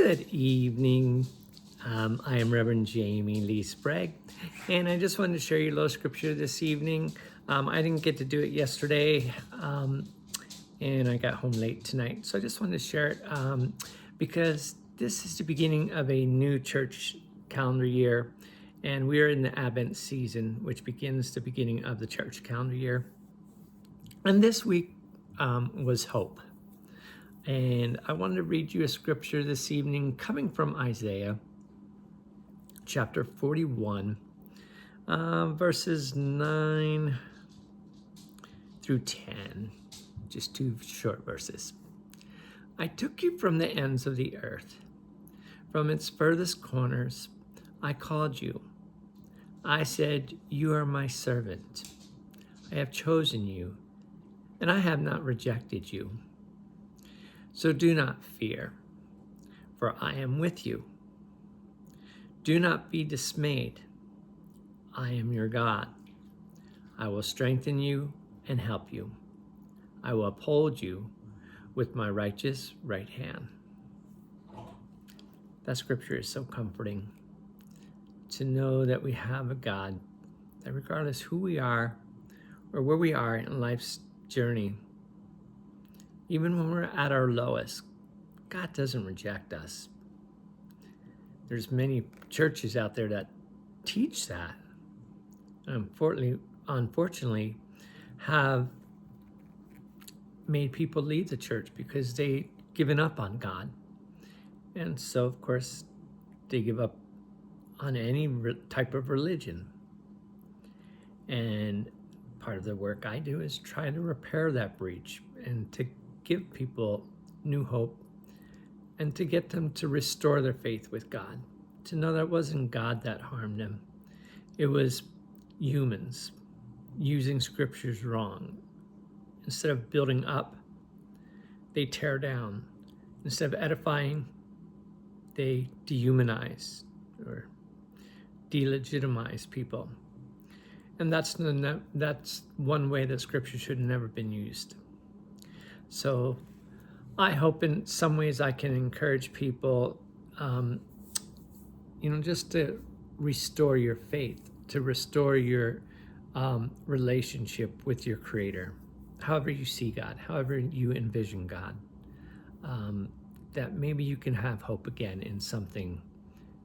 Good evening. I am Reverend Jamie Lee Sprague, and I just wanted to share you a little scripture this evening. I didn't get to do it yesterday, and I got home late tonight, so I just wanted to share it because this is the beginning of a new church calendar year, and we are in the Advent season, which begins the beginning of the church calendar year. And this week was hope. And I wanted to read you a scripture this evening coming from Isaiah chapter 41, verses 9 through 10, just two short verses. I took you from the ends of the earth, from its furthest corners. I called you. I said, you are my servant. I have chosen you, and I have not rejected you. So do not fear, for I am with you. Do not be dismayed. I am your God. I will strengthen you and help you. I will uphold you with my righteous right hand. That scripture is so comforting to know that we have a God that regardless who we are or where we are in life's journey, even when we're at our lowest, God doesn't reject us. There's many churches out there that teach that. Unfortunately, have made people leave the church because they've given up on God. And so, of course, they give up on any type of religion. And part of the work I do is try to repair that breach and to give people new hope and to get them to restore their faith with God, to know that it wasn't God that harmed them. It was humans using scriptures wrong. Instead of building up, they tear down. Instead of edifying, they dehumanize or delegitimize people. And that's one way that scripture should have never been used. So I hope in some ways I can encourage people, just to restore your faith, to restore your relationship with your Creator, however you see God, however you envision God, that maybe you can have hope again in something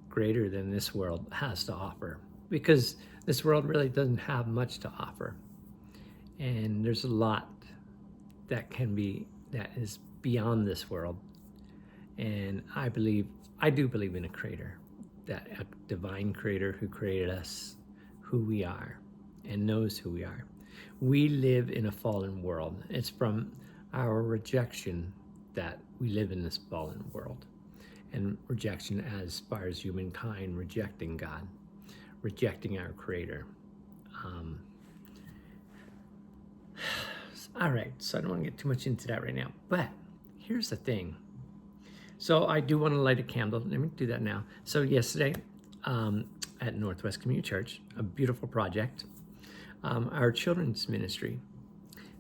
greater than this world has to offer, because this world really doesn't have much to offer. And there's a lot that is beyond this world. And I do believe in a creator, that a divine creator who created us, who we are, and knows who we are. We live in a fallen world. It's from our rejection that we live in this fallen world. And rejection as far as humankind rejecting God, rejecting our creator. All right, so I don't want to get too much into that right now, but here's the thing. So I do want to light a candle. Let me do that now. So yesterday at Northwest Community Church, a beautiful project, our children's ministry,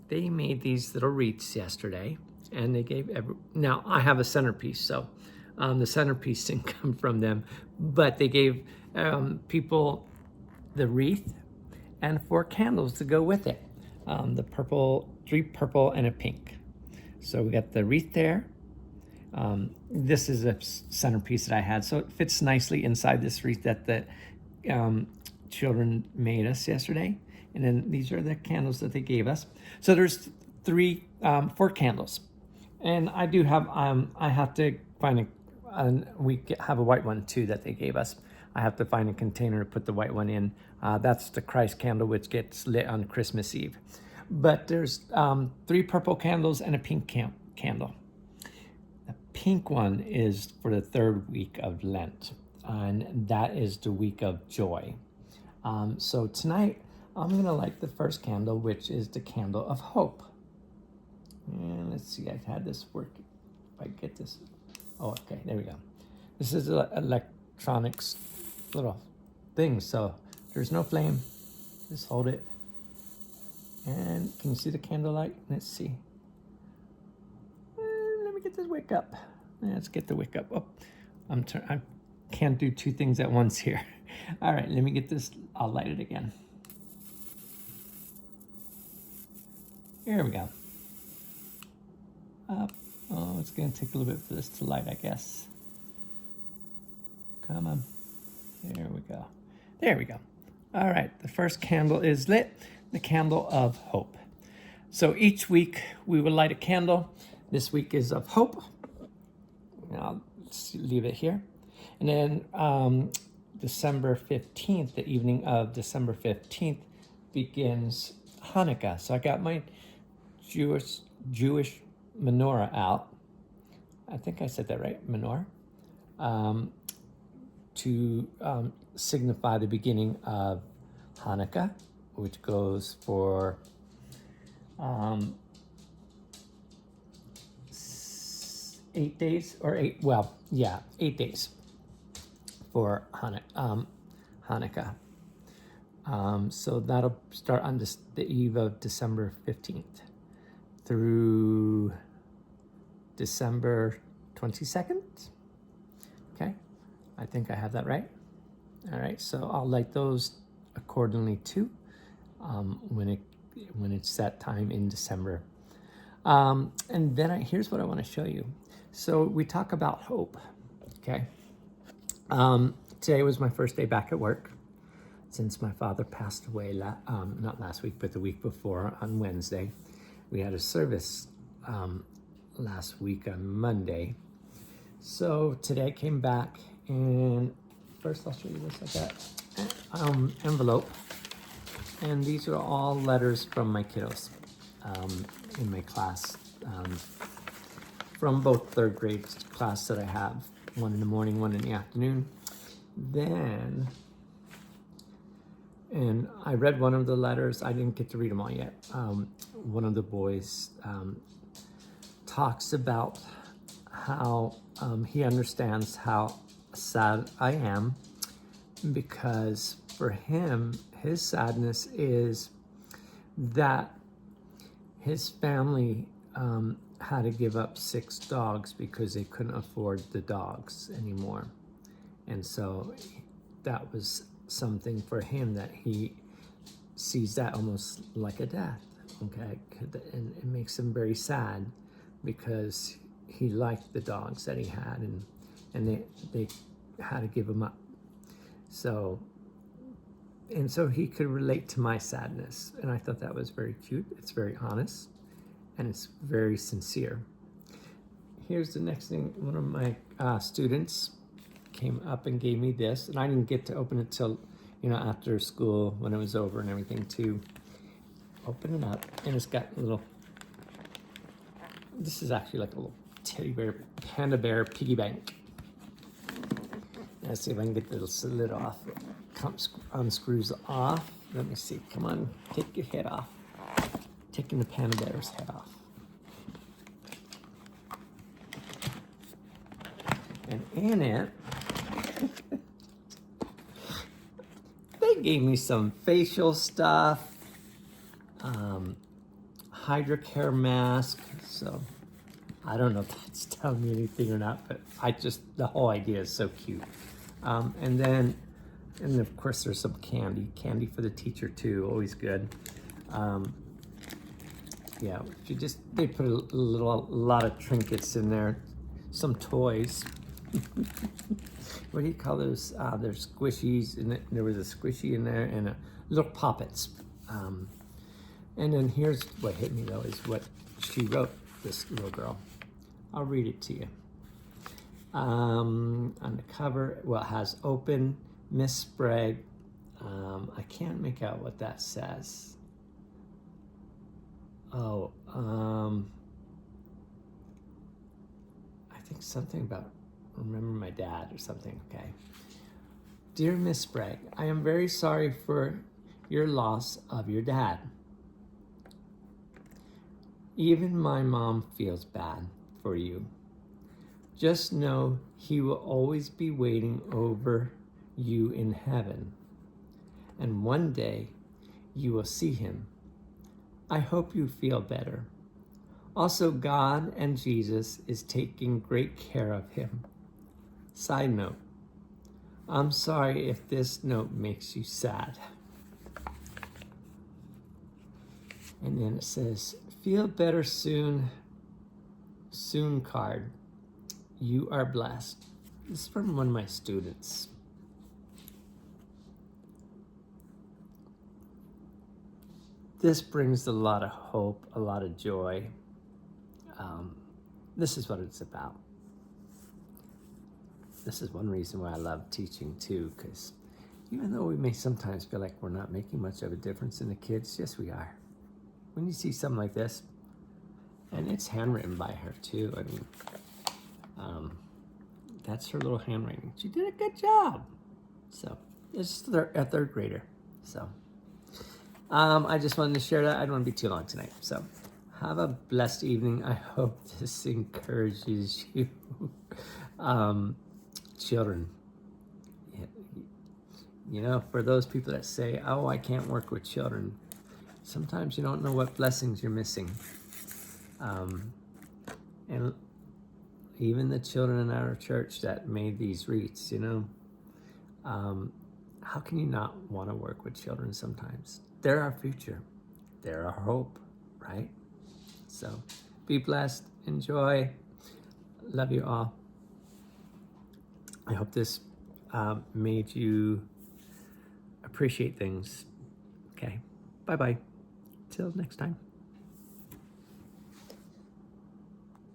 they made these little wreaths yesterday, and they gave now I have a centerpiece, so the centerpiece didn't come from them, but they gave people the wreath and 4 candles to go with it. The purple, 3 purple and a pink. So we got the wreath there. This is a centerpiece that I had, so it fits nicely inside this wreath that the children made us yesterday. And then these are the candles that they gave us. So there's 4 candles, and I do have I have to find we have a white one too that they gave us. I have to find a container to put the white one in. That's the Christ candle, which gets lit on Christmas Eve. But there's 3 purple candles and a pink candle. The pink one is for the 3rd week of Lent, and that is the week of joy. So tonight, I'm going to light the first candle, which is the candle of hope. And let's see, I had this work. If I get this. Oh, okay, there we go. This is an electronics little thing, so there's no flame. Just hold it. And can you see the candlelight? Let's see. Let me get this wick up. Let's get the wick up. Oh, I can't do two things at once here. All right, let me get this. I'll light it again. Here we go. Up. Oh, it's going to take a little bit for this to light, I guess. Come on. There we go. There we go. All right, the first candle is lit, the candle of hope. So each week we will light a candle. This week is of hope. I'll just leave it here. And then December 15th, the evening of December 15th, begins Hanukkah. So I got my Jewish menorah out. I think I said that right, menorah. To signify the beginning of Hanukkah, which goes for 8 days, or 8 days for Hanukkah. So that'll start on the eve of December 15th through December 22nd. Okay, I think I have that right. All right, so I'll light those accordingly too when it's that time in December. And then here's what I want to show you. So we talk about hope, okay? Today was my first day back at work since my father passed away, not last week, but the week before on Wednesday. We had a service last week on Monday. So today I came back, and first I'll show you this. I got envelope, and these are all letters from my kiddos in my class, from both third grade class that I have, one in the morning, one in the afternoon. Then, and I read one of the letters. I didn't get to read them all yet. One of the boys talks about how he understands how sad I am, because for him, his sadness is that his family had to give up 6 dogs because they couldn't afford the dogs anymore. And so that was something for him that he sees that almost like a death, okay? And it makes him very sad because he liked the dogs that he had, and they had to give them up. So he could relate to my sadness, and I thought that was very cute. It's very honest, and it's very sincere. Here's the next thing. One of my students came up and gave me this, and I didn't get to open it till, after school when it was over and everything, to open it up. And it's got a little, this is actually like a little teddy bear, panda bear piggy bank. Let's see if I can get the little lid off. It unscrews off. Let me see. Come on, take your head off. Taking the panda bear's head off. And in it, they gave me some facial stuff, hydrocare mask. So I don't know if that's telling me anything or not, but the whole idea is so cute. And of course there's some candy for the teacher too, always good. They put a lot of trinkets in there, some toys. What do you call those? There's squishies, and there was a squishy in there, and little poppets. And then here's what hit me though, is what she wrote, this little girl. I'll read it to you. On the cover, it has open, Miss Sprague. I can't make out what that says. Oh, I think something about remember my dad or something, okay. Dear Miss Sprague, I am very sorry for your loss of your dad. Even my mom feels bad for you. Just know he will always be waiting over you in heaven. And one day you will see him. I hope you feel better. Also, God and Jesus is taking great care of him. Side note, I'm sorry if this note makes you sad. And then it says, feel better soon, soon card. You are blessed. This is from one of my students. This brings a lot of hope, a lot of joy. This is what it's about. This is one reason why I love teaching too, because even though we may sometimes feel like we're not making much of a difference in the kids, yes, we are. When you see something like this, and it's handwritten by her too. I mean, that's her little handwriting. She did a good job. So it's a third grader. So I just wanted to share that. I don't want to be too long tonight. So have a blessed evening. I hope this encourages you. Children, you know, for those people that say, oh, I can't work with children, sometimes you don't know what blessings you're missing. And even the children in our church that made these wreaths, you know, how can you not want to work with children sometimes? They're our future. They're our hope, right? So be blessed. Enjoy. Love you all. I hope this made you appreciate things. Okay. Bye-bye. Till next time.